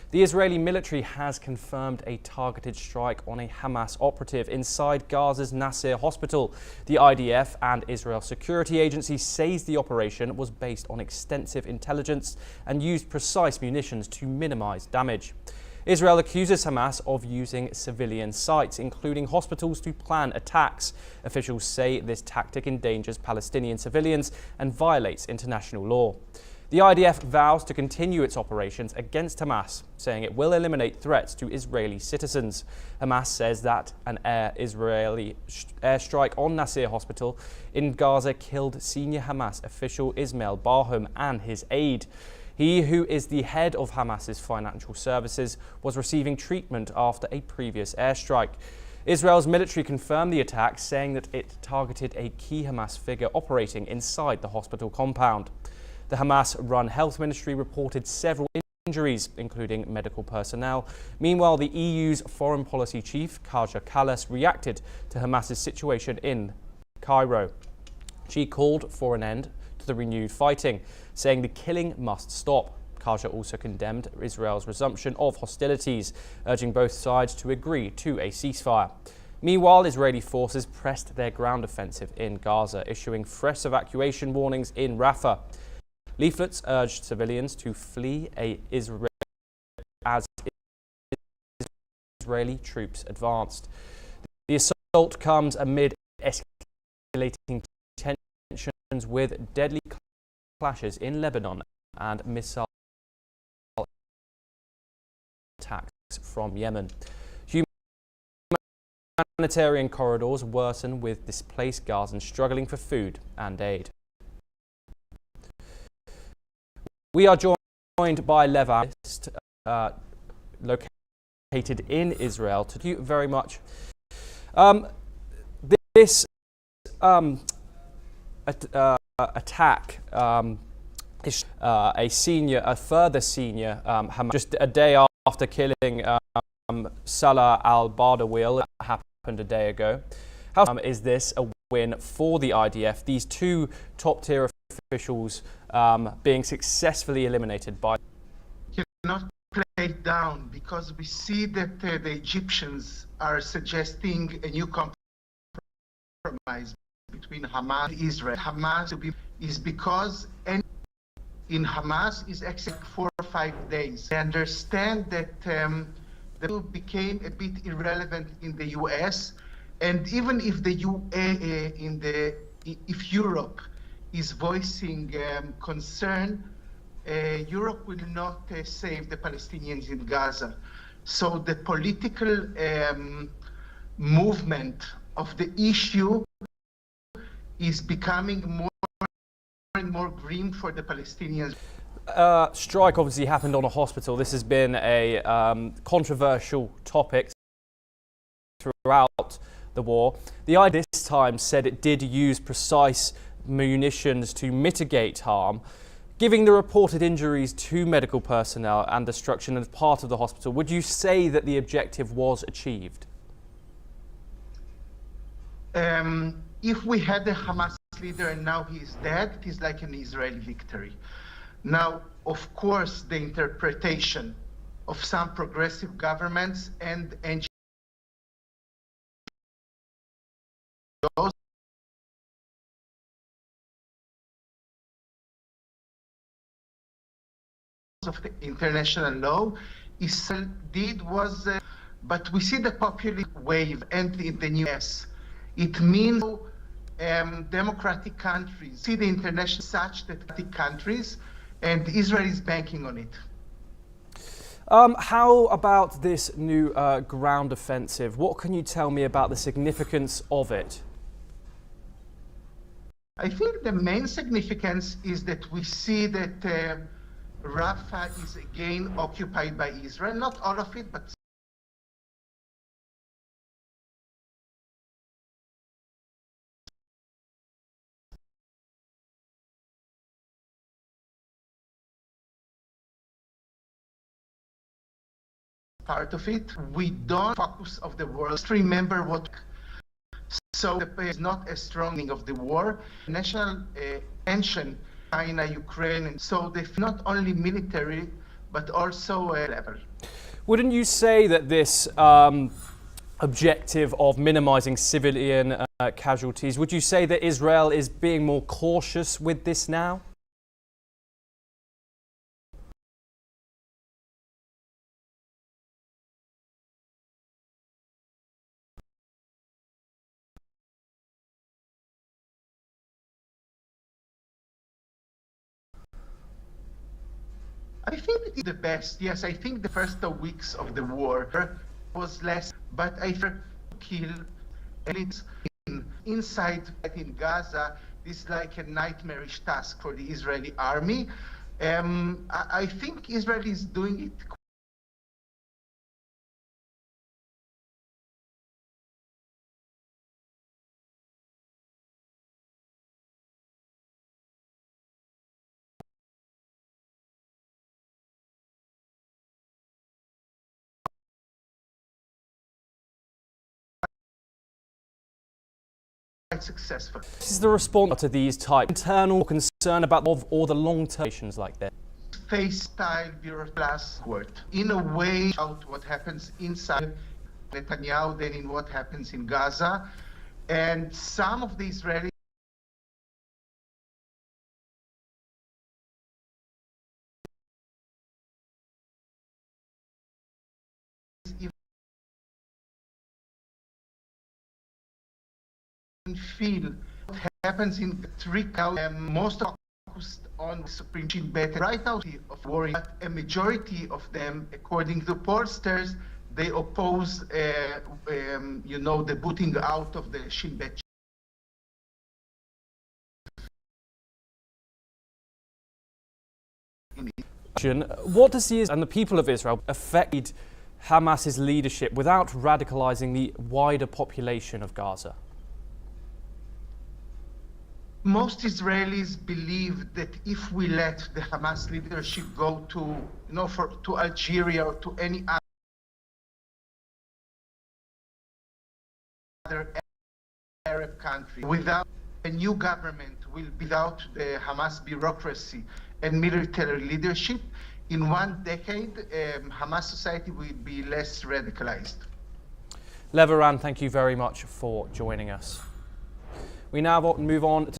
The Israeli military has confirmed a targeted strike on a Hamas operative inside Gaza's Nasser hospital. The IDF and Israel security agency says the operation was based on extensive intelligence and used precise munitions to minimize damage. Israel accuses Hamas of using civilian sites, including hospitals, to plan attacks. Officials say this tactic endangers Palestinian civilians and violates international law. The IDF vows to continue its operations against Hamas, saying it will eliminate threats to Israeli citizens. Hamas says that an Israeli airstrike on Nasser Hospital in Gaza killed senior Hamas official Ismail Barham and his aide. He, who is the head of Hamas's financial services, was receiving treatment after a previous airstrike. Israel's military confirmed the attack, saying that it targeted a key Hamas figure operating inside the hospital compound. The Hamas-run health ministry reported several injuries, including medical personnel. Meanwhile, the EU's foreign policy chief, Kaja Kallas, reacted to Hamas's situation in Cairo. She called for an end to the renewed fighting, saying the killing must stop. Kaja also condemned Israel's resumption of hostilities, urging both sides to agree to a ceasefire. Meanwhile, Israeli forces pressed their ground offensive in Gaza, issuing fresh evacuation warnings in Rafah. Leaflets urged civilians to flee Israel as Israeli troops advanced. The assault comes amid escalating tensions with deadly clashes in Lebanon and missile attacks from Yemen. Humanitarian corridors worsen with displaced Gazans struggling for food and aid. We are joined by Lev, located in Israel. Thank you very much. This attack is a further senior Hamas, just a day after killing Salah al-Bardawil, happened a day ago. How is this a win for the IDF? These two top-tier officials being successfully eliminated by... Cannot play it down, because we see that the Egyptians are suggesting a new compromise between Hamas and Israel. Hamas is because in Hamas is actually 4 or 5 days. They understand that the move became a bit irrelevant in the US, and even if the if Europe is voicing concern, Europe will not save the Palestinians in Gaza. So the political movement of the issue is becoming more and more grim for the Palestinians. Strike obviously happened on a hospital. This has been a controversial topic throughout the war. The IDF this time said it did use precise munitions to mitigate harm. Giving the reported injuries to medical personnel and destruction as part of the hospital, would you say that the objective was achieved? If we had a Hamas leader and now he is dead, it is like an Israeli victory. Now, of course, the interpretation of some progressive governments and NGOs of the international law but we see the populist wave and in the US. It means democratic countries see the international such that countries, and Israel is banking on it. How about this new ground offensive? What can you tell me about the significance of it? I think the main significance is that we see that Rafah is again occupied by Israel, not all of it, but part of it. We don't focus of the world. Just remember what. So the is not a strong of the war. National tension, China, Ukraine, and so they not only military, but also level. Wouldn't you say that this objective of minimizing civilian casualties, would you say that Israel is being more cautious with this now? I think it's the best. Yes, I think the first weeks of the war was less, but I kill and it's inside in Gaza. This is like a nightmarish task for the Israeli army. I think Israel is doing it quite successful. This is the response to these type internal concern about or the long-term like that. Face style bureaucracy word. In a way, out what happens inside Netanyahu than in what happens in Gaza. And some of the Israelis feel what happens in the trick out most focused on Supreme better right now of worry, but a majority of them, according to pollsters, they oppose the booting out of the Shin Bet. What does he and the people of Israel affect Hamas's leadership without radicalizing the wider population of Gaza? Most Israelis believe that if we let the Hamas leadership go to Algeria or to any other Arab country, without a new government, without the Hamas bureaucracy and military leadership, in 1 decade, Hamas society will be less radicalized. Leveran, thank you very much for joining us. We now move on to